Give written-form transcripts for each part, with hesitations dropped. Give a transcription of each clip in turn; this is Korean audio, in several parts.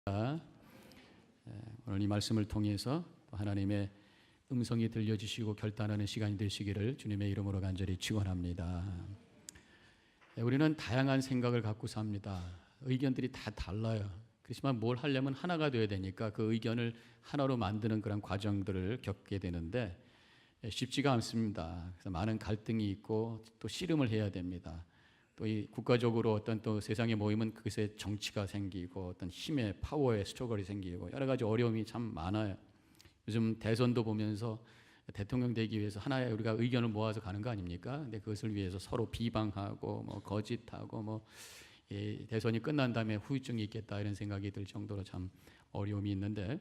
오늘 이 말씀을 통해서 하나님의 음성이 들려주시고 결단하는 시간이 되시기를 주님의 이름으로 간절히 축원합니다. 우리는 다양한 생각을 갖고 삽니다. 의견들이 다 달라요. 그렇지만 뭘 하려면 하나가 되어야 되니까 그 의견을 하나로 만드는 그런 과정들을 겪게 되는데 쉽지가 않습니다. 그래서 많은 갈등이 있고 또 씨름을 해야 됩니다. 또 이 국가적으로 어떤 또 세상에 모이면 그것에 정치가 생기고 어떤 힘의 파워의 스트러글이 생기고 여러 가지 어려움이 참 많아요. 요즘 대선도 보면서 대통령 되기 위해서 하나의 우리가 의견을 모아서 가는 거 아닙니까? 근데 그것을 위해서 서로 비방하고 뭐 거짓하고 뭐 대선이 끝난 다음에 후유증이 있겠다 이런 생각이 들 정도로 참 어려움이 있는데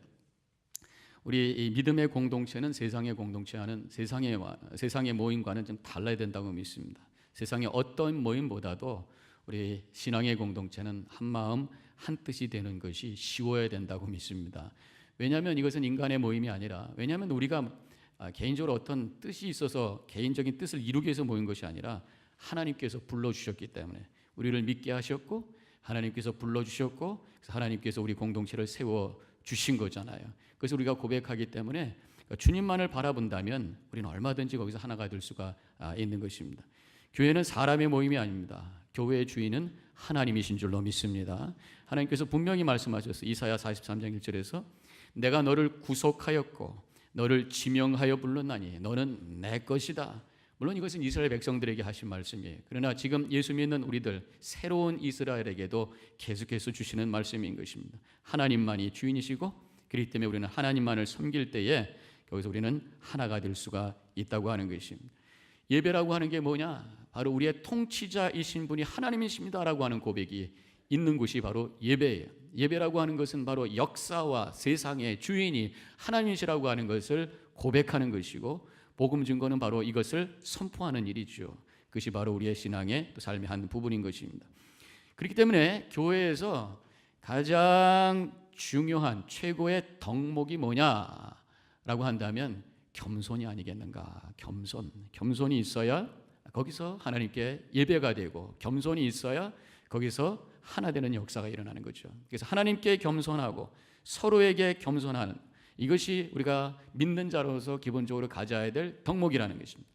우리 이 믿음의 공동체는 세상의 공동체와는 세상의 모임과는 좀 달라야 된다고 믿습니다. 세상의 어떤 모임보다도 우리 신앙의 공동체는 한 마음 한 뜻이 되는 것이 쉬워야 된다고 믿습니다. 왜냐하면 이것은 인간의 모임이 아니라 왜냐하면 우리가 개인적으로 어떤 뜻이 있어서 개인적인 뜻을 이루기 위해서 모인 것이 아니라 하나님께서 불러주셨기 때문에 우리를 믿게 하셨고 하나님께서 불러주셨고 하나님께서 우리 공동체를 세워주신 거잖아요. 그래서 우리가 고백하기 때문에 주님만을 바라본다면 우리는 얼마든지 거기서 하나가 될 수가 있는 것입니다. 교회는 사람의 모임이 아닙니다. 교회의 주인은 하나님이신 줄로 믿습니다. 하나님께서 분명히 말씀하셨어요. 이사야 43장 1절에서 내가 너를 구속하였고 너를 지명하여 불렀나니 너는 내 것이다. 물론 이것은 이스라엘 백성들에게 하신 말씀이에요. 그러나 지금 예수 믿는 우리들 새로운 이스라엘에게도 계속해서 주시는 말씀인 것입니다. 하나님만이 주인이시고 그렇기 때문에 우리는 하나님만을 섬길 때에 여기서 우리는 하나가 될 수가 있다고 하는 것입니다. 예배라고 하는 게 뭐냐? 바로 우리의 통치자이신 분이 하나님이십니다라고 하는 고백이 있는 곳이 바로 예배예요. 예배라고 하는 것은 바로 역사와 세상의 주인이 하나님이시라고 하는 것을 고백하는 것이고 복음 증거는 바로 이것을 선포하는 일이죠. 그것이 바로 우리의 신앙의 또 삶의 한 부분인 것입니다. 그렇기 때문에 교회에서 가장 중요한 최고의 덕목이 뭐냐라고 한다면 겸손이 아니겠는가? 겸손이 있어야 거기서 하나님께 예배가 되고 겸손이 있어야 거기서 하나 되는 역사가 일어나는 거죠. 그래서 하나님께 겸손하고 서로에게 겸손하는 이것이 우리가 믿는 자로서 기본적으로 가져야 될 덕목이라는 것입니다.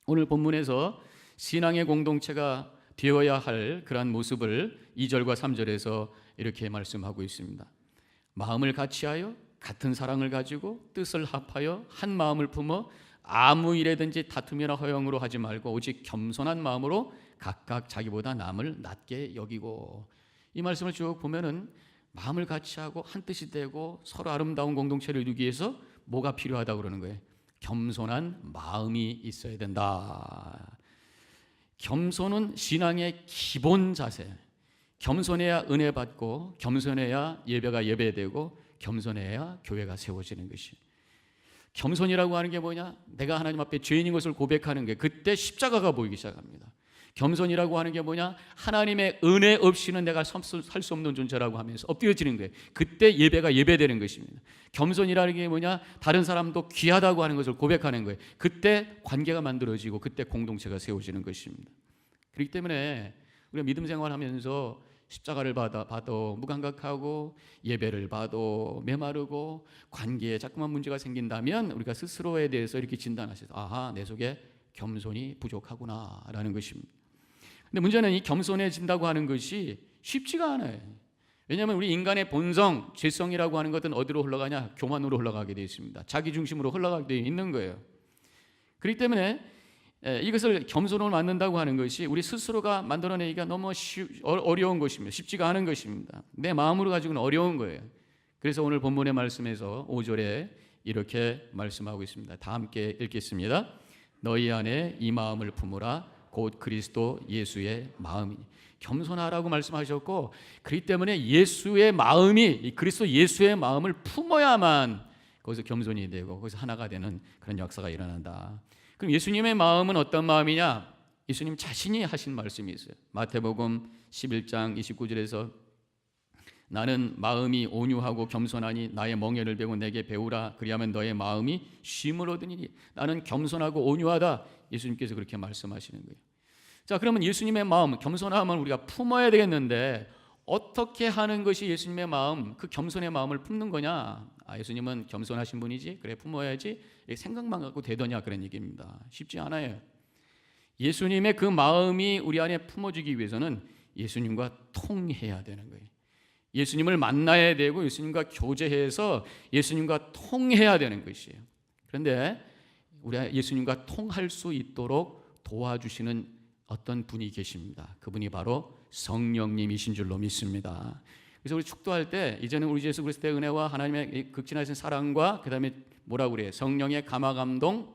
오늘 본문에서 신앙의 공동체가 되어야 할 그러한 모습을 2절과 3절에서 이렇게 말씀하고 있습니다. 마음을 같이하여 같은 사랑을 가지고 뜻을 합하여 한 마음을 품어 아무 일에든지 다툼이나 허영으로 하지 말고 오직 겸손한 마음으로 각각 자기보다 남을 낮게 여기고 이 말씀을 쭉 보면은 마음을 같이 하고 한 뜻이 되고 서로 아름다운 공동체를 이루기 위해서 뭐가 필요하다고 그러는 거예요? 겸손한 마음이 있어야 된다. 겸손은 신앙의 기본 자세. 겸손해야 은혜 받고 겸손해야 예배가 예배되고 겸손해야 교회가 세워지는 것이. 겸손이라고 하는 게 뭐냐? 내가 하나님 앞에 죄인인 것을 고백하는 게 그때 십자가가 보이기 시작합니다. 겸손이라고 하는 게 뭐냐? 하나님의 은혜 없이는 내가 살 수 없는 존재라고 하면서 엎드려지는 거예요. 그때 예배가 예배되는 것입니다. 겸손이라는 게 뭐냐? 다른 사람도 귀하다고 하는 것을 고백하는 거예요. 그때 관계가 만들어지고 그때 공동체가 세워지는 것입니다. 그렇기 때문에 우리가 믿음 생활하면서 십자가를 봐도 무감각하고 예배를 봐도 메마르고 관계에 자꾸만 문제가 생긴다면 우리가 스스로에 대해서 이렇게 진단하셔서 아하, 내 속에 겸손이 부족하구나라는 것입니다. 근데 문제는 이 겸손해진다고 하는 것이 쉽지가 않아요. 왜냐하면 우리 인간의 본성, 죄성이라고 하는 것은 어디로 흘러가냐? 교만으로 흘러가게 되어 있습니다. 자기 중심으로 흘러가게 되어 있는 거예요. 그렇기 때문에 이것을 겸손을 만든다고 하는 것이 우리 스스로가 만들어내기가 너무 어려운 것입니다. 쉽지가 않은 것입니다. 내 마음으로 가지고는 어려운 거예요. 그래서 오늘 본문의 말씀에서 5절에 이렇게 말씀하고 있습니다. 다 함께 읽겠습니다. 너희 안에 이 마음을 품으라 곧 그리스도 예수의 마음이니. 겸손하라고 말씀하셨고 그렇기 때문에 예수의 마음이 그리스도 예수의 마음을 품어야만 거기서 겸손이 되고 거기서 하나가 되는 그런 역사가 일어난다. 그럼 예수님의 마음은 어떤 마음이냐? 예수님 자신이 하신 말씀이 있어요. 마태복음 11장 29절에서 나는 마음이 온유하고 겸손하니 나의 멍에를 배고 내게 배우라 그리하면 너의 마음이 쉼을 얻으리니. 나는 겸손하고 온유하다. 예수님께서 그렇게 말씀하시는 거예요. 자, 그러면 예수님의 마음 겸손함을 우리가 품어야 되겠는데 어떻게 하는 것이 예수님의 마음, 그 겸손의 마음을 품는 거냐? 예수님은 겸손하신 분이지, 그래 품어야지, 생각만 갖고 되더냐, 그런 얘기입니다. 쉽지 않아요. 예수님의 그 마음이 우리 안에 품어지기 위해서는 예수님과 통해야 되는 거예요. 예수님을 만나야 되고 예수님과 교제해서 예수님과 통해야 되는 것이에요. 그런데 우리가 예수님과 통할 수 있도록 도와주시는 어떤 분이 계십니다. 그분이 바로 성령님이신 줄로 믿습니다. 그래서 우리 축도할 때 이제는 우리 예수 그리스도의 은혜와 하나님의 극진하신 사랑과 그다음에 뭐라고 그래요? 성령의 감화감동,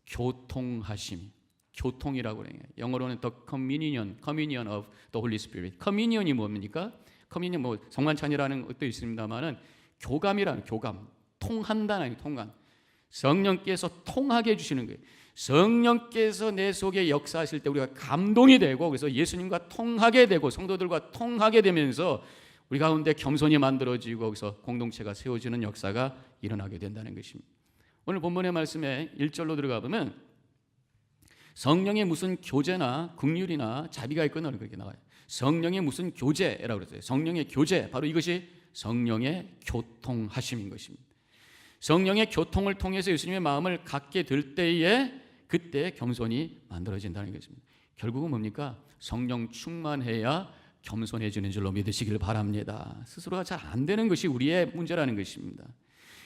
교통하심. 교통이라고 그래요. 영어로는 the communion of the Holy Spirit. communion이 뭡니까? 커뮤니언 뭐 성만찬이라는 것도 있습니다만은 교감이라는 교감, 통한다는 통감. 성령께서 통하게 해주시는 거예요. 성령께서 내 속에 역사하실 때 우리가 감동이 되고 그래서 예수님과 통하게 되고 성도들과 통하게 되면서 우리 가운데 겸손이 만들어지고 거기서 공동체가 세워지는 역사가 일어나게 된다는 것입니다. 오늘 본문의 말씀에 1절로 들어가 보면 성령의 무슨 교제나 긍휼이나 자비가 있거나 그렇게 나와요. 성령의 무슨 교제라고 그랬어요. 성령의 교제, 바로 이것이 성령의 교통하심인 것입니다. 성령의 교통을 통해서 예수님의 마음을 갖게 될 때에 그때 겸손이 만들어진다는 것입니다. 결국은 뭡니까? 성령 충만해야 겸손해지는 줄로 믿으시길 바랍니다. 스스로가 잘 안 되는 것이 우리의 문제라는 것입니다.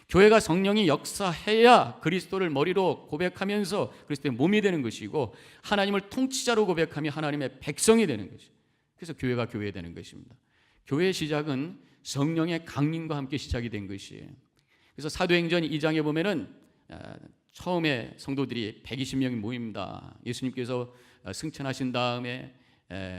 교회가 성령이 역사해야 그리스도를 머리로 고백하면서 그리스도의 몸이 되는 것이고 하나님을 통치자로 고백하며 하나님의 백성이 되는 것이죠. 그래서 교회가 교회되는 것입니다. 교회의 시작은 성령의 강림과 함께 시작이 된 것이에요. 그래서 사도행전 2장에 보면은 처음에 성도들이 120명이 모입니다. 예수님께서 승천하신 다음에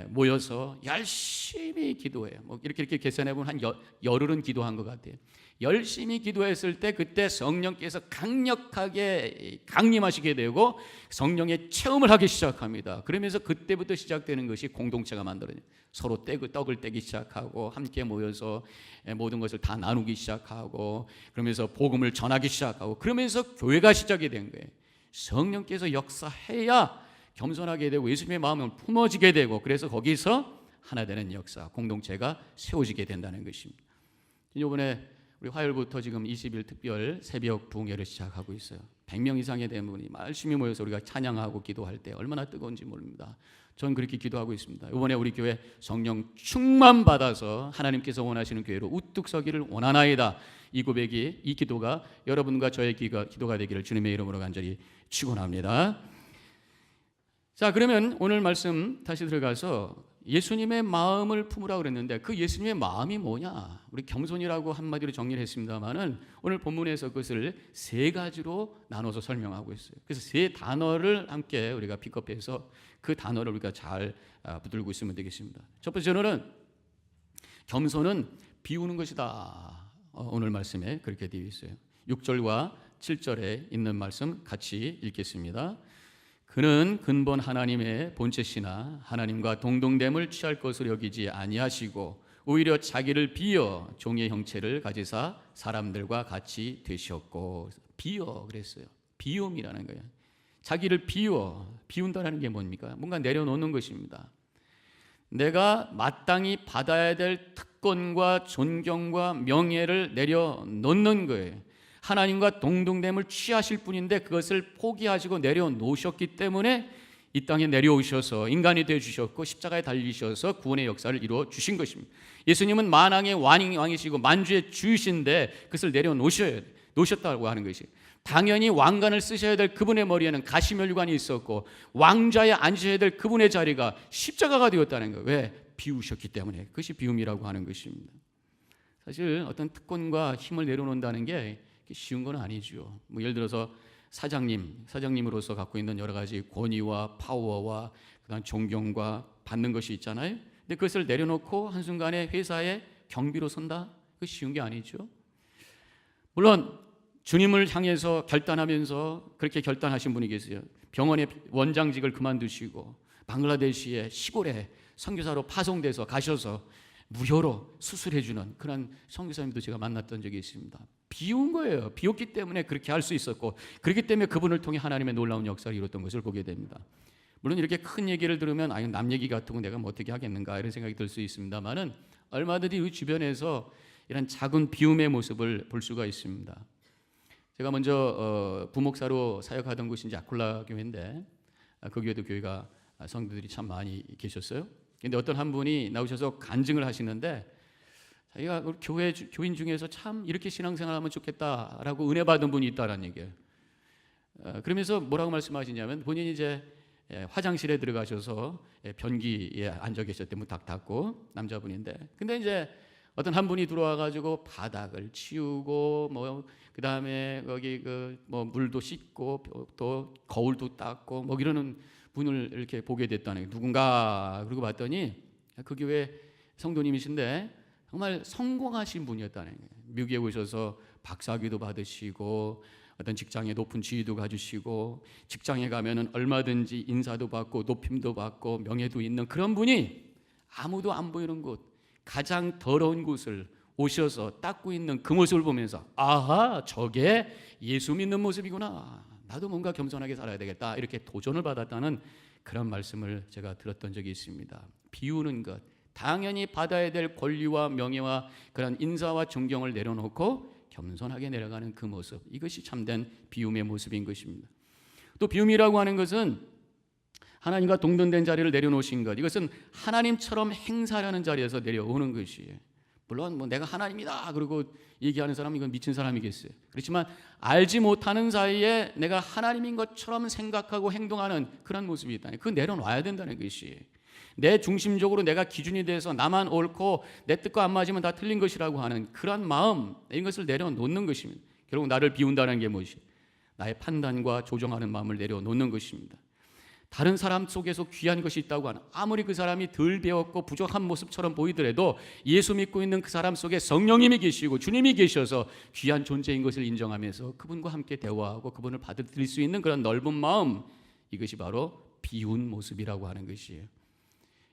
모여서 열심히 기도해요. 뭐 이렇게 계산해 보면 한 열흘은 기도한 것 같아요. 열심히 기도했을 때 그때 성령께서 강력하게 강림하시게 되고 성령의 체험을 하기 시작합니다. 그러면서 그때부터 시작되는 것이 공동체가 만들어져요. 서로 떡을 떼기 시작하고 함께 모여서 모든 것을 다 나누기 시작하고 그러면서 복음을 전하기 시작하고 그러면서 교회가 시작이 된 거예요. 성령께서 역사해야 겸손하게 되고 예수님의 마음을 품어지게 되고 그래서 거기서 하나 되는 역사, 공동체가 세워지게 된다는 것입니다. 이번에 우리 화요일부터 지금 20일 특별 새벽 부흥회를 시작하고 있어요. 100명 이상의 대문이 열심히 모여서 우리가 찬양하고 기도할 때 얼마나 뜨거운지 모릅니다. 저는 그렇게 기도하고 있습니다. 이번에 우리 교회 성령 충만 받아서 하나님께서 원하시는 교회로 우뚝 서기를 원하나이다. 이 고백이, 이 기도가 여러분과 저의 기도가 되기를 주님의 이름으로 간절히 축원합니다. 자, 그러면 오늘 말씀 다시 들어가서 예수님의 마음을 품으라고 그랬는데 그 예수님의 마음이 뭐냐? 우리 겸손이라고 한마디로 정리를 했습니다만은 오늘 본문에서 그것을 세 가지로 나눠서 설명하고 있어요. 그래서 세 단어를 함께 우리가 픽업해서 그 단어를 우리가 잘 붙들고 있으면 되겠습니다. 첫 번째로는 겸손은 비우는 것이다. 오늘 말씀에 그렇게 되어 있어요. 6절과 7절에 있는 말씀 같이 읽겠습니다. 그는 근본 하나님의 본체시나 하나님과 동등됨을 취할 것으로 여기지 아니하시고 오히려 자기를 비어 종의 형체를 가지사 사람들과 같이 되셨고 비어 그랬어요. 비움이라는 거예요. 자기를 비운다는 게 뭡니까? 뭔가 내려놓는 것입니다. 내가 마땅히 받아야 될 특권과 존경과 명예를 내려놓는 거예요. 하나님과 동등됨을 취하실 분인데 그것을 포기하시고 내려놓으셨기 때문에 이 땅에 내려오셔서 인간이 되어주셨고 십자가에 달리셔서 구원의 역사를 이루어 주신 것입니다. 예수님은 만왕의 왕이시고 만주의 주이신데 그것을 내려놓으셨다고 하는 것이 당연히 왕관을 쓰셔야 될 그분의 머리에는 가시면류관이 있었고 왕좌에 앉으셔야 될 그분의 자리가 십자가가 되었다는 거예요. 왜? 비우셨기 때문에. 그것이 비움이라고 하는 것입니다. 사실 어떤 특권과 힘을 내려놓는다는 게 쉬운 건 아니죠. 뭐 예를 들어서 사장님으로서 갖고 있는 여러 가지 권위와 파워와 그다음 존경과 받는 것이 있잖아요. 근데 그것을 내려놓고 한순간에 회사에 경비로 선다? 그거 쉬운 게 아니죠. 물론 주님을 향해서 결단하면서 그렇게 결단하신 분이 계세요. 병원의 원장직을 그만두시고 방글라데시의 시골에 선교사로 파송돼서 가셔서 무료로 수술해주는 그런 선교사님도 제가 만났던 적이 있습니다. 비운 거예요. 비웠기 때문에 그렇게 할 수 있었고 그렇기 때문에 그분을 통해 하나님의 놀라운 역사를 이뤘던 것을 보게 됩니다. 물론 이렇게 큰 얘기를 들으면 이건 남 얘기 같은 거 내가 뭐 어떻게 하겠는가 이런 생각이 들 수 있습니다만은 얼마든지 우리 주변에서 이런 작은 비움의 모습을 볼 수가 있습니다. 제가 먼저 부목사로 사역하던 곳이 이제 아쿨라 교회인데 그 교회도 교회가 성도들이 참 많이 계셨어요. 근데 어떤 한 분이 나오셔서 간증을 하시는데 자기가 교회 교인 중에서 참 이렇게 신앙생활하면 좋겠다라고 은혜 받은 분이 있다라는 얘기예요. 그러면서 뭐라고 말씀하시냐면 본인이 이제 화장실에 들어가셔서 변기에 앉아 계셨대. 문 딱 닫고 남자분인데 근데 이제 어떤 한 분이 들어와 가지고 바닥을 치우고 뭐 그다음에 거기 뭐 물도 씻고 또 거울도 닦고 뭐 이러는 분을 이렇게 보게 됐다는 게 누군가. 그러고 봤더니 그 교회 성도님이신데 정말 성공하신 분이었다는 거예요. 미국에 오셔서 박사학위도 받으시고 어떤 직장에 높은 지위도 가지시고 직장에 가면은 얼마든지 인사도 받고 높임도 받고 명예도 있는 그런 분이 아무도 안 보이는 곳, 가장 더러운 곳을 오셔서 닦고 있는 그 모습을 보면서 아하, 저게 예수 믿는 모습이구나. 나도 뭔가 겸손하게 살아야 되겠다. 이렇게 도전을 받았다는 그런 말씀을 제가 들었던 적이 있습니다. 비우는 것, 당연히 받아야 될 권리와 명예와 그런 인사와 존경을 내려놓고 겸손하게 내려가는 그 모습, 이것이 참된 비움의 모습인 것입니다. 또 비움이라고 하는 것은 하나님과 동등된 자리를 내려놓으신 것, 이것은 하나님처럼 행사하는 자리에서 내려오는 것이에요. 물론 뭐 내가 하나님이다 그러고 얘기하는 사람은 이건 미친 사람이겠어요. 그렇지만 알지 못하는 사이에 내가 하나님인 것처럼 생각하고 행동하는 그런 모습이 있다니, 그거 내려놔야 된다는 것이에요. 내 중심적으로 내가 기준이 돼서 나만 옳고 내 뜻과 안 맞으면 다 틀린 것이라고 하는 그런 마음, 이것을 내려놓는 것입니다. 결국 나를 비운다는 게 무엇이? 나의 판단과 조정하는 마음을 내려놓는 것입니다. 다른 사람 속에서 귀한 것이 있다고 하는, 아무리 그 사람이 덜 배웠고 부족한 모습처럼 보이더라도 예수 믿고 있는 그 사람 속에 성령님이 계시고 주님이 계셔서 귀한 존재인 것을 인정하면서 그분과 함께 대화하고 그분을 받아들일 수 있는 그런 넓은 마음, 이것이 바로 비운 모습이라고 하는 것이에요.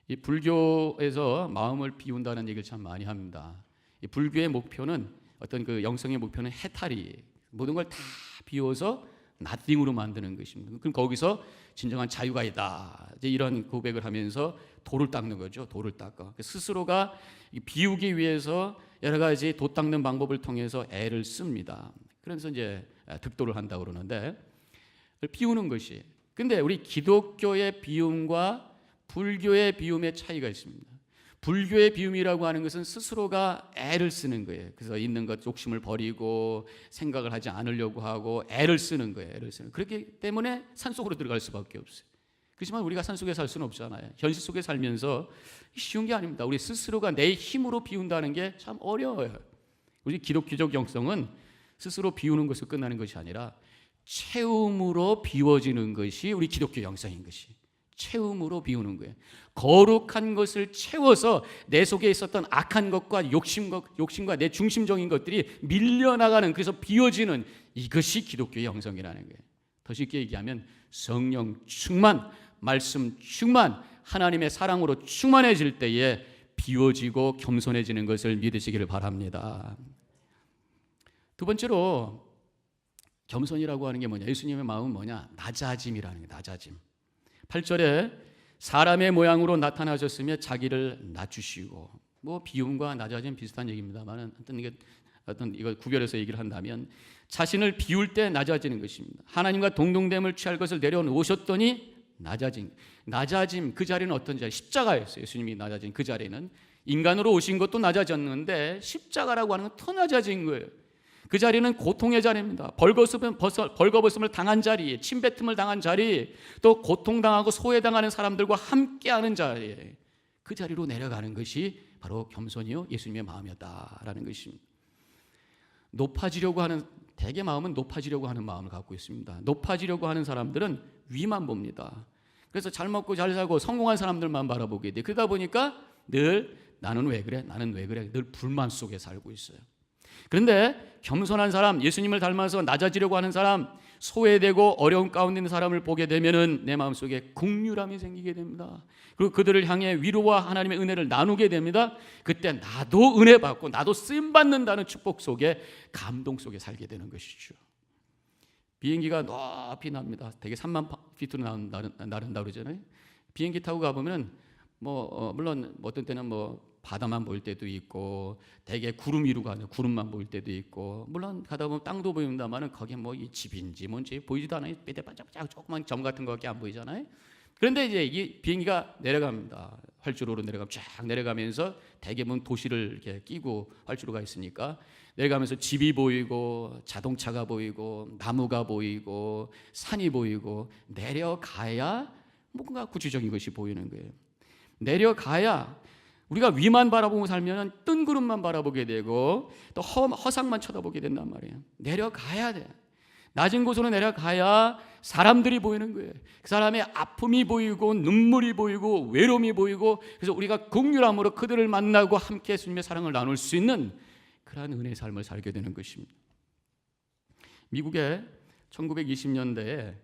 이 불교에서 마음을 비운다는 얘기를 참 많이 합니다. 이 불교의 목표는, 어떤 그 영성의 목표는 해탈이, 모든 걸 다 비워서 나띵으로 만드는 것입니다. 그럼 거기서 진정한 자유가 있다, 이제 이런 고백을 하면서 돌을 닦는 거죠. 돌을 닦아 스스로가 비우기 위해서 여러 가지 도 닦는 방법을 통해서 애를 씁니다. 그래서 이제 득도를 한다고 그러는데, 비우는 것이. 근데 우리 기독교의 비움과 불교의 비움의 차이가 있습니다. 불교의 비움이라고 하는 것은 스스로가 애를 쓰는 거예요. 그래서 있는 것 욕심을 버리고 생각을 하지 않으려고 하고 애를 쓰는 거예요. 애를 쓰는. 그렇기 때문에 산속으로 들어갈 수밖에 없어요. 그렇지만 우리가 산속에 살 수는 없잖아요. 현실 속에 살면서 쉬운 게 아닙니다. 우리 스스로가 내 힘으로 비운다는 게 참 어려워요. 우리 기독교적 영성은 스스로 비우는 것으로 끝나는 것이 아니라 채움으로 비워지는 것이 우리 기독교 영성인 것이. 채움으로 비우는 거예요. 거룩한 것을 채워서 내 속에 있었던 악한 것과 욕심과 내 중심적인 것들이 밀려나가는, 그래서 비워지는, 이것이 기독교의 영성이라는 거예요. 더 쉽게 얘기하면 성령 충만, 말씀 충만, 하나님의 사랑으로 충만해질 때에 비워지고 겸손해지는 것을 믿으시기를 바랍니다. 두 번째로 겸손이라고 하는 게 뭐냐? 예수님의 마음은 뭐냐? 낮아짐이라는 거예요. 낮아짐. 8절에 사람의 모양으로 나타나셨으며 자기를 낮추시고, 뭐 비움과 낮아짐 비슷한 얘기입니다만 이거 구별해서 얘기를 한다면 자신을 비울 때 낮아지는 것입니다. 하나님과 동등됨을 취할 것을 내려놓으셨더니 낮아짐 그 자리는 어떤 자리? 십자가였어요. 예수님이 낮아진 그 자리는 인간으로 오신 것도 낮아졌는데 십자가라고 하는 건 더 낮아진 거예요. 그 자리는 고통의 자리입니다. 벌거벗음을 당한 자리, 침뱉음을 당한 자리, 또 고통당하고 소외당하는 사람들과 함께하는 자리, 그 자리로 내려가는 것이 바로 겸손이요 예수님의 마음이었다라는 것입니다. 높아지려고 하는, 대개 마음은 높아지려고 하는 마음을 갖고 있습니다. 높아지려고 하는 사람들은 위만 봅니다. 그래서 잘 먹고 잘 살고 성공한 사람들만 바라보게 돼. 그러다 보니까 늘 나는 왜 그래? 나는 왜 그래? 늘 불만 속에 살고 있어요. 그런데 겸손한 사람, 예수님을 닮아서 낮아지려고 하는 사람, 소외되고 어려운 가운데 있는 사람을 보게 되면은 내 마음속에 긍휼함이 생기게 됩니다. 그리고 그들을 향해 위로와 하나님의 은혜를 나누게 됩니다. 그때 나도 은혜 받고 나도 쓰임 받는다는 축복 속에, 감동 속에 살게 되는 것이죠. 비행기가 높이 납니다. 대개 3만 피트로 나른다 그러잖아요. 비행기 타고 가보면 물론 어떤 때는 바다만 보일 때도 있고, 대개 구름 위로 가는 구름만 보일 때도 있고, 물론 가다 보면 땅도 보인다만은 거기에 이 집인지 뭔지 보이지도 않아요. 삐대반짝반짝 조그만 점 같은 거밖에 안 보이잖아요. 그런데 이제 이 비행기가 내려갑니다. 활주로로 쫙 내려가면서 대개 도시를 이렇게 끼고 활주로가 있으니까 내려가면서 집이 보이고 자동차가 보이고 나무가 보이고 산이 보이고, 내려가야 뭔가 구체적인 것이 보이는 거예요. 내려가야 우리가 위만 바라보고 살면 뜬구름만 바라보게 되고 또 허상만 쳐다보게 된단 말이에요. 내려가야 돼. 낮은 곳으로 내려가야 사람들이 보이는 거예요. 그 사람의 아픔이 보이고 눈물이 보이고 외로움이 보이고, 그래서 우리가 긍휼함으로 그들을 만나고 함께 주님의 사랑을 나눌 수 있는 그러한 은혜의 삶을 살게 되는 것입니다. 미국의 1920년대에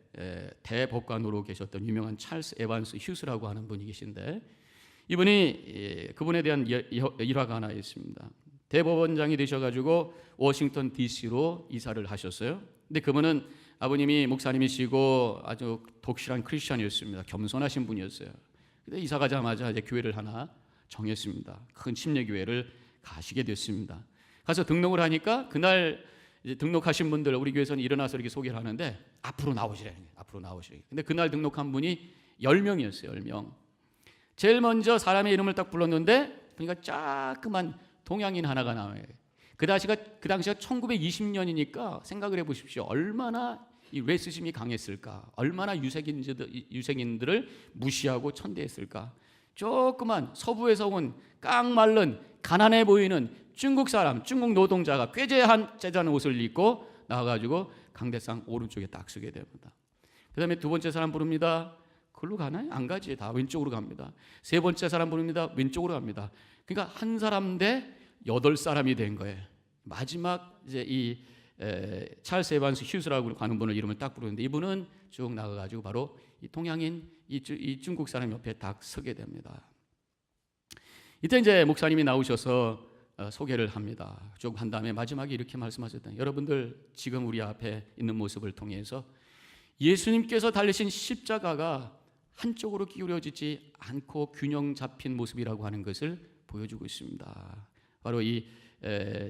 대법관으로 계셨던 유명한 찰스 에반스 휴스라고 하는 분이 계신데, 이분이 그분에 대한 일화가 하나 있습니다. 대법원장이 되셔가지고 워싱턴 DC로 이사를 하셨어요. 근데 그분은 아버님이 목사님이시고 아주 독실한 크리스천이었습니다. 겸손하신 분이었어요. 근데 이사 가자마자 이제 교회를 하나 정했습니다. 큰 침례교회를 가시게 됐습니다. 가서 등록을 하니까 그날 이제 등록하신 분들 우리 교회에서는 일어나서 이렇게 소개를 하는데 앞으로 나오시래. 앞으로 나오시래. 근데 그날 등록한 분이 10명이었어요. 10명. 제일 먼저 사람의 이름을 딱 불렀는데 그러니까 자그만 동양인 하나가 나와요. 그 당시가 1920년이니까 생각을 해보십시오. 얼마나 이 레이시즘이 강했을까? 얼마나 유색인들을 무시하고 천대했을까? 조그만 서부에서 온 깡마른 가난해 보이는 중국 사람, 중국 노동자가 꾀재한 재자는 옷을 입고 나와가지고 강대상 오른쪽에 딱 서게 됩니다. 그 다음에 두 번째 사람 부릅니다. 글로 가나요? 안 가지. 다 왼쪽으로 갑니다. 세 번째 사람 부릅니다. 왼쪽으로 갑니다. 그러니까 한 사람 대 8사람이 된 거예요. 마지막 이제 이 찰스 에반스 휴스라고 하는 분을 이름을 딱 부르는데, 이분은 쭉 나가가지고 바로 이 동양인 이 중국 사람 옆에 딱 서게 됩니다. 이때 이제 목사님이 나오셔서 소개를 합니다. 쭉 한 다음에 마지막에 이렇게 말씀하셨다. 여러분들 지금 우리 앞에 있는 모습을 통해서 예수님께서 달리신 십자가가 한쪽으로 기울어지지 않고 균형 잡힌 모습이라고 하는 것을 보여주고 있습니다. 바로 이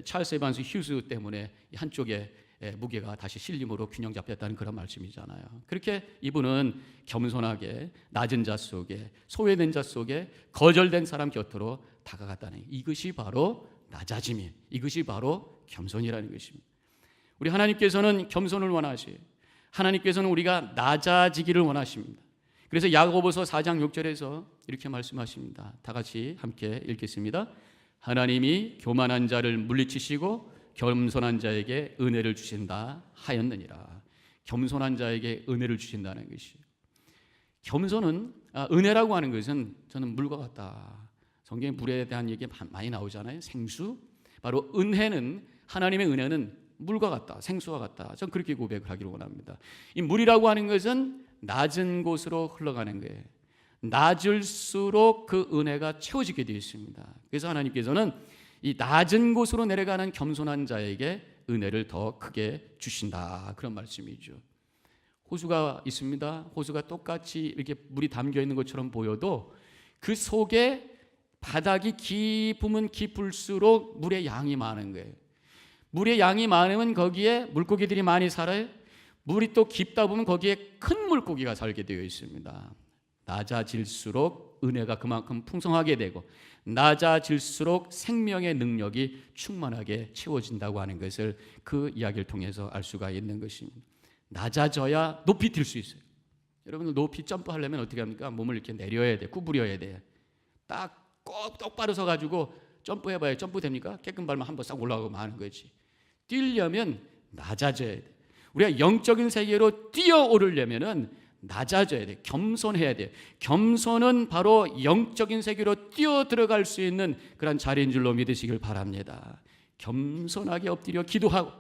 찰스 에반스 휴스 때문에 한쪽에 무게가 다시 실림으로 균형 잡혔다는 그런 말씀이잖아요. 그렇게 이분은 겸손하게 낮은 자 속에, 소외된 자 속에, 거절된 사람 곁으로 다가갔다는, 이것이 바로 낮아짐이, 이것이 바로 겸손이라는 것입니다. 우리 하나님께서는 겸손을 원하시고 하나님께서는 우리가 낮아지기를 원하십니다. 그래서 야고보서 4장 6절에서 이렇게 말씀하십니다. 다 같이 함께 읽겠습니다. 하나님이 교만한 자를 물리치시고 겸손한 자에게 은혜를 주신다 하였느니라. 겸손한 자에게 은혜를 주신다는 것이, 겸손은 은혜라고 하는 것은 저는 물과 같다. 성경에 물에 대한 얘기 많이 나오잖아요. 생수. 바로 은혜는, 하나님의 은혜는 물과 같다, 생수와 같다. 전 그렇게 고백을 하기를 원합니다. 이 물이라고 하는 것은 낮은 곳으로 흘러가는 거예요. 낮을수록 그 은혜가 채워지게 되어 있습니다. 그래서 하나님께서는 이 낮은 곳으로 내려가는 겸손한 자에게 은혜를 더 크게 주신다, 그런 말씀이죠. 호수가 있습니다. 호수가 똑같이 이렇게 물이 담겨 있는 것처럼 보여도 그 속에 바닥이 깊으면 깊을수록 물의 양이 많은 거예요. 물의 양이 많으면 거기에 물고기들이 많이 살아요. 물이 또 깊다 보면 거기에 큰 물고기가 살게 되어 있습니다. 낮아질수록 은혜가 그만큼 풍성하게 되고, 낮아질수록 생명의 능력이 충만하게 채워진다고 하는 것을 그 이야기를 통해서 알 수가 있는 것입니다. 낮아져야 높이 뛸 수 있어요. 여러분들 높이 점프하려면 어떻게 합니까? 몸을 이렇게 내려야 돼, 구부려야 돼. 딱 꼭 똑바로 서가지고 점프해봐야 점프 됩니까? 깨끗 발만 한번 싹 올라가고 마는 거지. 뛰려면 낮아져야 돼. 우리가 영적인 세계로 뛰어오르려면은 낮아져야 돼. 겸손해야 돼. 겸손은 바로 영적인 세계로 뛰어 들어갈 수 있는 그런 자리인 줄로 믿으시길 바랍니다. 겸손하게 엎드려 기도하고,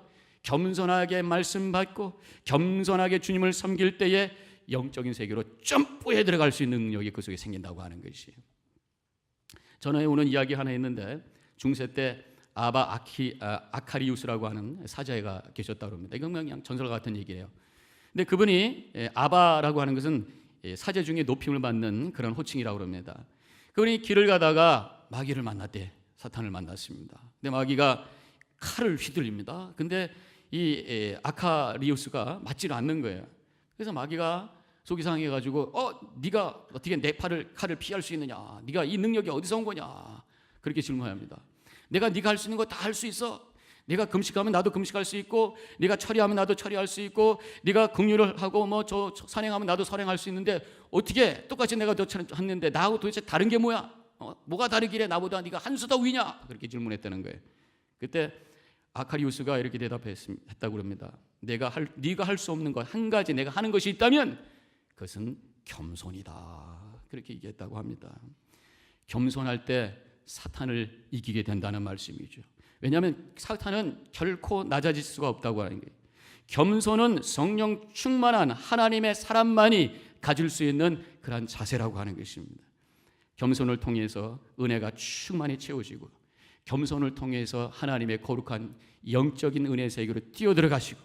겸손하게 말씀 받고, 겸손하게 주님을 섬길 때에 영적인 세계로 점프해 들어갈 수 있는 능력이 그 속에 생긴다고 하는 것이에요. 전에 오는 이야기 하나 있는데, 중세 때 아카리우스라고 하는 사자가 계셨다고 합니다. 이건 그냥 전설 같은 얘기예요. 근데 그분이 아바라고 하는 것은 사제 중에 높임을 받는 그런 호칭이라고 합니다. 그분이 길을 가다가 마귀를 만났대. 사탄을 만났습니다. 근데 마귀가 칼을 휘둘립니다. 근데 이 아카리우스가 맞지를 않는 거예요. 그래서 마귀가 속이 상해가지고 네가 어떻게 내 칼을 피할 수 있느냐? 네가 이 능력이 어디서 온 거냐? 그렇게 질문합니다. 내가 네가 할 수 있는 거 다 할 수 있어. 네가 금식하면 나도 금식할 수 있고, 네가 처리하면 나도 처리할 수 있고, 네가 긍휼을 하고 뭐 저 선행하면 나도 선행할 수 있는데 어떻게 똑같이 내가 너처럼 했는데 나하고 도대체 다른 게 뭐야? 뭐가 다르길래 나보다 네가 한 수 더 위냐? 그렇게 질문했다는 거예요. 그때 아카리우스가 이렇게 대답했다고 그럽니다. 네가 할 수 없는 것 한 가지 내가 하는 것이 있다면 그것은 겸손이다. 그렇게 얘기했다고 합니다. 겸손할 때 사탄을 이기게 된다는 말씀이죠. 왜냐하면 사탄은 결코 낮아질 수가 없다고 하는 거예요. 겸손은 성령 충만한 하나님의 사람만이 가질 수 있는 그런 자세라고 하는 것입니다. 겸손을 통해서 은혜가 충만히 채워지고, 겸손을 통해서 하나님의 거룩한 영적인 은혜 세계로 뛰어들어가시고,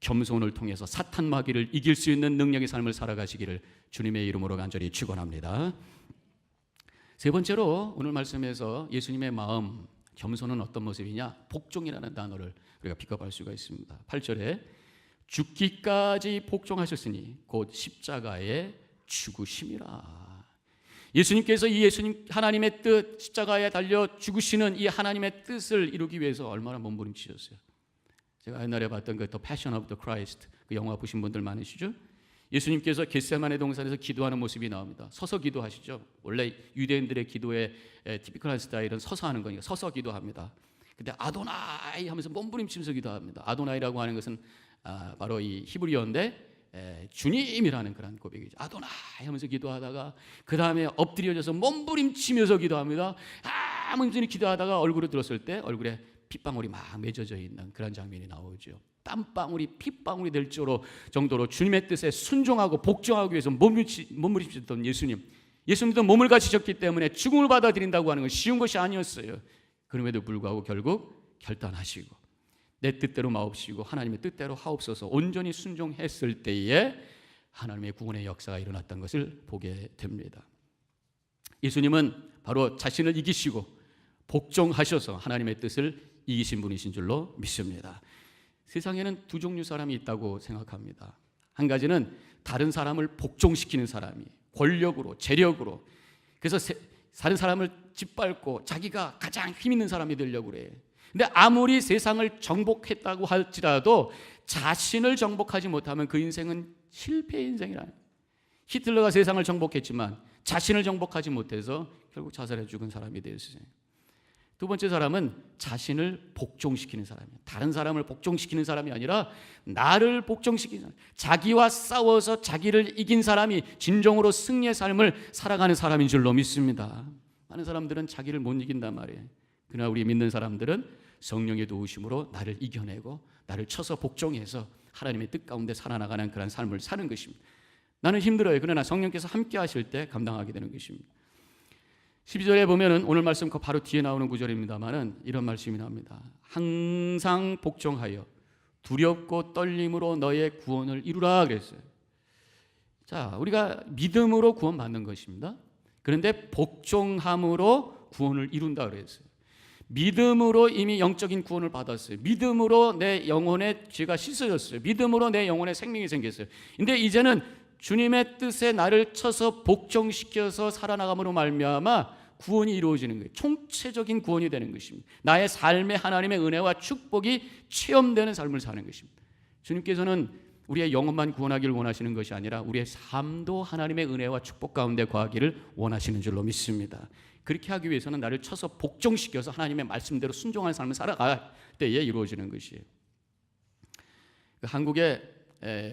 겸손을 통해서 사탄 마귀를 이길 수 있는 능력의 삶을 살아가시기를 주님의 이름으로 간절히 축원합니다. 세 번째로 오늘 말씀에서 예수님의 마음, 겸손은 어떤 모습이냐? 복종이라는 단어를 우리가 픽업할 수가 있습니다. 8절에 죽기까지 복종하셨으니 곧 십자가에 죽으심이라. 예수님께서 이 하나님의 뜻, 십자가에 달려 죽으시는 이 하나님의 뜻을 이루기 위해서 얼마나 몸부림치셨어요. 제가 옛날에 봤던 그 The Passion of the Christ, 그 영화 보신 분들 많으시죠? 예수님께서 겟세마네 동산에서 기도하는 모습이 나옵니다. 서서 기도하시죠. 원래 유대인들의 기도의 티피컬한 스타일은 서서 하는 거니까 서서 기도합니다. 근데 아도나이 하면서 몸부림치면서 기도합니다. 아도나이라고 하는 것은 바로 이 히브리어인데 주님이라는 그런 고백이죠. 아도나이 하면서 기도하다가 그 다음에 엎드려져서 몸부림치면서 기도합니다. 하면서 기도하다가 얼굴을 들었을 때 얼굴에 핏방울이 막 맺어져 있는 그런 장면이 나오죠. 땀방울이 핏방울이 될 정도로 주님의 뜻에 순종하고 복종하기 위해서 몸부림치셨던 예수님도 몸을 가지셨기 때문에 죽음을 받아들인다고 하는 건 쉬운 것이 아니었어요. 그럼에도 불구하고 결국 결단하시고 내 뜻대로 마옵시고 하나님의 뜻대로 하옵소서 온전히 순종했을 때에 하나님의 구원의 역사가 일어났던 것을 보게 됩니다. 예수님은 바로 자신을 이기시고 복종하셔서 하나님의 뜻을 이기신 분이신 줄로 믿습니다. 세상에는 두 종류 사람이 있다고 생각합니다. 한 가지는 다른 사람을 복종시키는 사람이 권력으로 재력으로, 그래서 다른 사람을 짓밟고 자기가 가장 힘 있는 사람이 되려고 그래. 근데 아무리 세상을 정복했다고 할지라도 자신을 정복하지 못하면 그 인생은 실패의 인생이라는. 히틀러가 세상을 정복했지만 자신을 정복하지 못해서 결국 자살해 죽은 사람이 되었어요. 두 번째 사람은 자신을 복종시키는 사람이에요. 다른 사람을 복종시키는 사람이 아니라 나를 복종시키는 사람. 자기와 싸워서 자기를 이긴 사람이 진정으로 승리의 삶을 살아가는 사람인 줄로 믿습니다. 많은 사람들은 자기를 못 이긴단 말이에요. 그러나 우리 믿는 사람들은 성령의 도우심으로 나를 이겨내고 나를 쳐서 복종해서 하나님의 뜻 가운데 살아나가는 그런 삶을 사는 것입니다. 나는 힘들어요. 그러나 성령께서 함께 하실 때 감당하게 되는 것입니다. 12절에 보면은 오늘 말씀 그 바로 뒤에 나오는 구절입니다만은 이런 말씀이 나옵니다. 항상 복종하여 두렵고 떨림으로 너의 구원을 이루라 그랬어요. 자, 우리가 믿음으로 구원받는 것입니다. 그런데 복종함으로 구원을 이룬다 그랬어요. 믿음으로 이미 영적인 구원을 받았어요. 믿음으로 내 영혼의 죄가 씻어졌어요. 믿음으로 내 영혼의 생명이 생겼어요. 근데 이제는 주님의 뜻에 나를 쳐서 복종시켜서 살아나감으로 말미암아 구원이 이루어지는 거예요. 총체적인 구원이 되는 것입니다. 나의 삶에 하나님의 은혜와 축복이 체험되는 삶을 사는 것입니다. 주님께서는 우리의 영혼만 구원하기를 원하시는 것이 아니라 우리의 삶도 하나님의 은혜와 축복 가운데 거하기를 원하시는 줄로 믿습니다. 그렇게 하기 위해서는 나를 쳐서 복종시켜서 하나님의 말씀대로 순종하는 삶을 살아갈 때에 이루어지는 것이에요. 한국의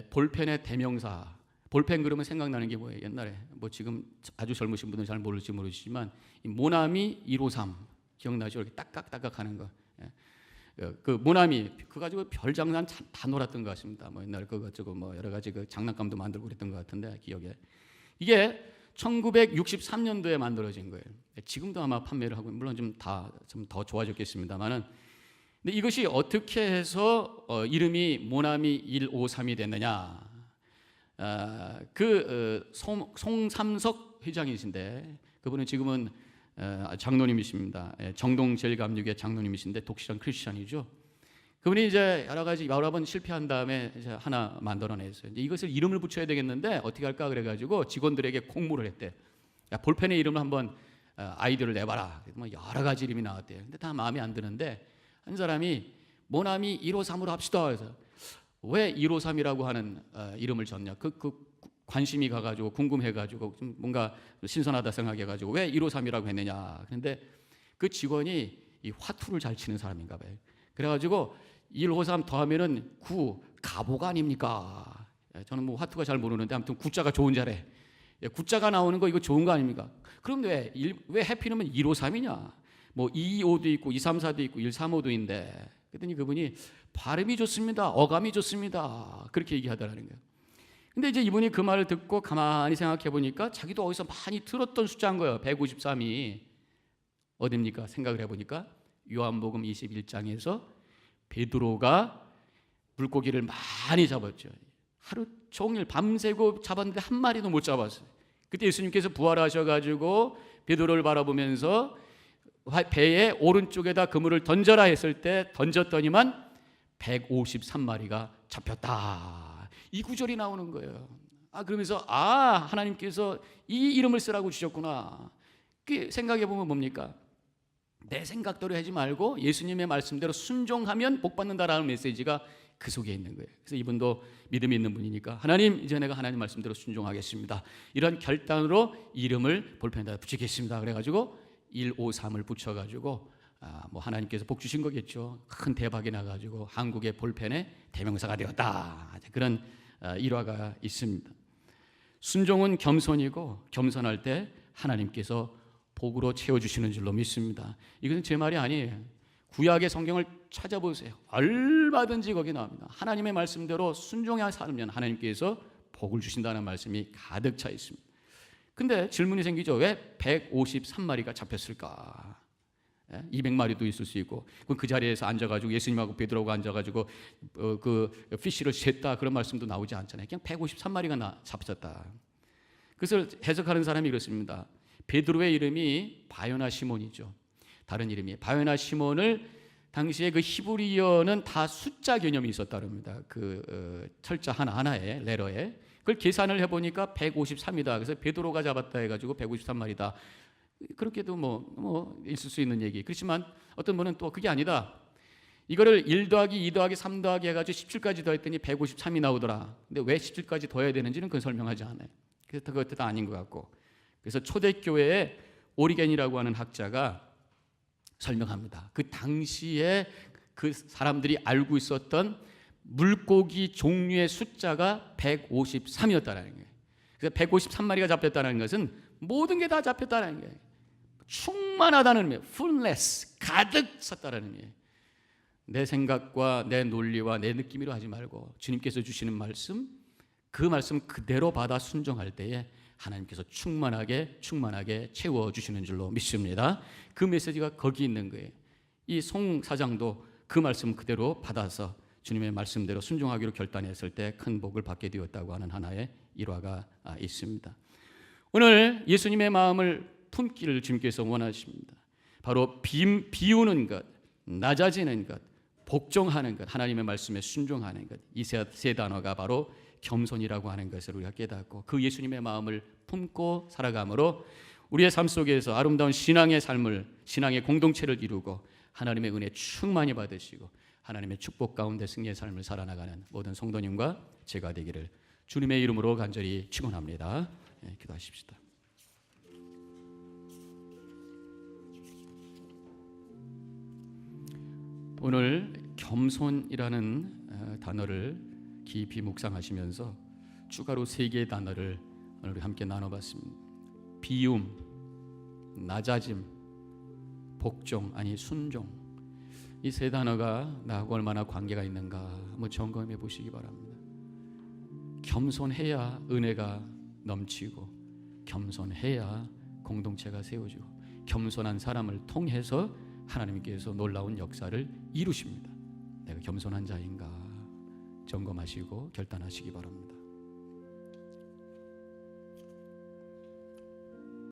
볼펜의 대명사, 볼펜 그러면 생각나는 게 뭐예요? 옛날에 뭐 지금 아주 젊으신 분들은 잘 모를지 모르시지만 이 모나미 153 기억나죠? 이렇게 딱딱딱딱 하는 거. 그 모나미 그거 가지고 별 장난 다 놀았던 것 같습니다. 뭐 옛날에 그거 가지고 뭐 여러 가지 그 장난감도 만들고 그랬던 것 같은데 기억에. 이게 1963년도에 만들어진 거예요. 지금도 아마 판매를 하고 물론 좀 더 좋아졌겠습니다만은. 근데 이것이 어떻게 해서 이름이 모나미 153이 됐느냐? 송삼석 회장이신데 그분은 지금은 장로님이십니다. 정동제일감리교회 장로님이신데 독실한 크리스천이죠. 그분이 이제 여러 번 실패한 다음에 이제 하나 만들어냈어요. 이제 이것을 이름을 붙여야 되겠는데 어떻게 할까 그래가지고 직원들에게 공모를 했대. 야, 볼펜에 이름을 한번 아이디어를 내봐라. 뭐 여러 가지 이름이 나왔대요. 근데 다 마음에 안 드는데 한 사람이 모나미 153으로 합시다. 그래서 왜 153이라고 하는 이름을 졌냐? 그 관심이 가가지고 궁금해가지고 좀 뭔가 신선하다 생각해가지고 왜 153이라고 했느냐? 그런데 그 직원이 이 화투를 잘 치는 사람인가 봐요. 그래가지고 153 더하면은 9 가보가 아닙니까? 저는 뭐 화투가 잘 모르는데 아무튼 구자가 좋은 자래. 구자가 나오는 거 이거 좋은 거 아닙니까? 그럼 왜 해피누면 153이냐? 뭐 225도 있고 234도 있고 135도인데 그랬더니 그분이 발음이 좋습니다. 어감이 좋습니다. 그렇게 얘기하더라는 거예요. 근데 이제 이분이 그 말을 듣고 가만히 생각해 보니까 자기도 어디서 많이 들었던 숫자인 거예요. 153이 어딥니까? 생각을 해보니까 요한복음 21장에서 베드로가 물고기를 많이 잡았죠. 하루 종일 밤새고 잡았는데 한 마리도 못 잡았어요. 그때 예수님께서 부활하셔가지고 베드로를 바라보면서 배의 오른쪽에다 그물을 던져라 했을 때 던졌더니만 153마리가 잡혔다. 이 구절이 나오는 거예요. 그러면서 하나님께서 이 이름을 쓰라고 주셨구나. 생각해 보면 뭡니까? 내 생각대로 하지 말고 예수님의 말씀대로 순종하면 복 받는다라는 메시지가 그 속에 있는 거예요. 그래서 이분도 믿음이 있는 분이니까 하나님, 이제 내가 하나님 말씀대로 순종하겠습니다. 이런 결단으로 이름을 볼펜에다 붙이겠습니다. 그래가지고 153을 붙여가지고 뭐 하나님께서 복 주신 거겠죠. 큰 대박이 나가지고 한국의 볼펜의 대명사가 되었다. 그런 일화가 있습니다. 순종은 겸손이고 겸손할 때 하나님께서 복으로 채워주시는 줄로 믿습니다. 이것은 제 말이 아니에요. 구약의 성경을 찾아보세요. 얼마든지 거기 나옵니다. 하나님의 말씀대로 순종하여 살면 하나님께서 복을 주신다는 말씀이 가득 차 있습니다. 근데 질문이 생기죠. 왜 153마리가 잡혔을까? 200마리도 있을 수 있고 그 자리에서 앉아가지고 예수님하고 베드로가 앉아가지고 그 피쉬를 쟀다 그런 말씀도 나오지 않잖아요. 그냥 153마리가 잡혔다. 그것을 해석하는 사람이 그렇습니다. 베드로의 이름이 바요나 시몬이죠. 다른 이름이 바요나 시몬을 당시에 그 히브리어는 다 숫자 개념이 있었다릅니다. 그 철자 하나하나에 레러에 그걸 계산을 해보니까 153이다. 그래서 베드로가 잡았다 해가지고 153마리다. 그렇게도 뭐 있을 수 있는 얘기. 그렇지만 어떤 분은 또 그게 아니다. 이거를 1 더하기 2 더하기 3 더하기 해가지고 17까지 더했더니 153이 나오더라. 근데 왜 17까지 더해야 되는지는 그건 설명하지 않아요. 그래서 그것도 아닌 것 같고. 그래서 초대교회의 오리겐이라고 하는 학자가 설명합니다. 그 당시에 그 사람들이 알고 있었던 물고기 종류의 숫자가 153이었다는 거예요. 그래서 153마리가 잡혔다는 것은 모든 게 다 잡혔다는 거예요. 충만하다는 의미예요. fullness, 가득 찼다는 의미예요. 내 생각과 내 논리와 내 느낌으로 하지 말고 주님께서 주시는 말씀, 그 말씀 그대로 받아 순종할 때에 하나님께서 충만하게 채워주시는 줄로 믿습니다. 그 메시지가 거기 있는 거예요. 이 송 사장도 그 말씀 그대로 받아서 주님의 말씀대로 순종하기로 결단했을 때 큰 복을 받게 되었다고 하는 하나의 일화가 있습니다. 오늘 예수님의 마음을 품기를 주님께서 원하십니다. 바로 비우는 것, 낮아지는 것, 복종하는 것, 하나님의 말씀에 순종하는 것, 이 세 단어가 바로 겸손이라고 하는 것을 우리가 깨닫고 그 예수님의 마음을 품고 살아감으로 우리의 삶 속에서 아름다운 신앙의 삶을, 신앙의 공동체를 이루고 하나님의 은혜 충만히 받으시고 하나님의 축복 가운데 승리의 삶을 살아나가는 모든 성도님과 제가 되기를 주님의 이름으로 간절히 축원합니다. 기도하십시다. 오늘 겸손이라는 단어를 깊이 묵상하시면서 추가로 3개의 단어를 오늘 함께 나눠봤습니다. 비움, 낮아짐, 복종 아니 순종. 이 3 단어가 나하고 얼마나 관계가 있는가 한번 점검해 보시기 바랍니다. 겸손해야 은혜가 넘치고 겸손해야 공동체가 세워지고 겸손한 사람을 통해서 하나님께서 놀라운 역사를 이루십니다. 내가 겸손한 자인가 점검하시고 결단하시기 바랍니다.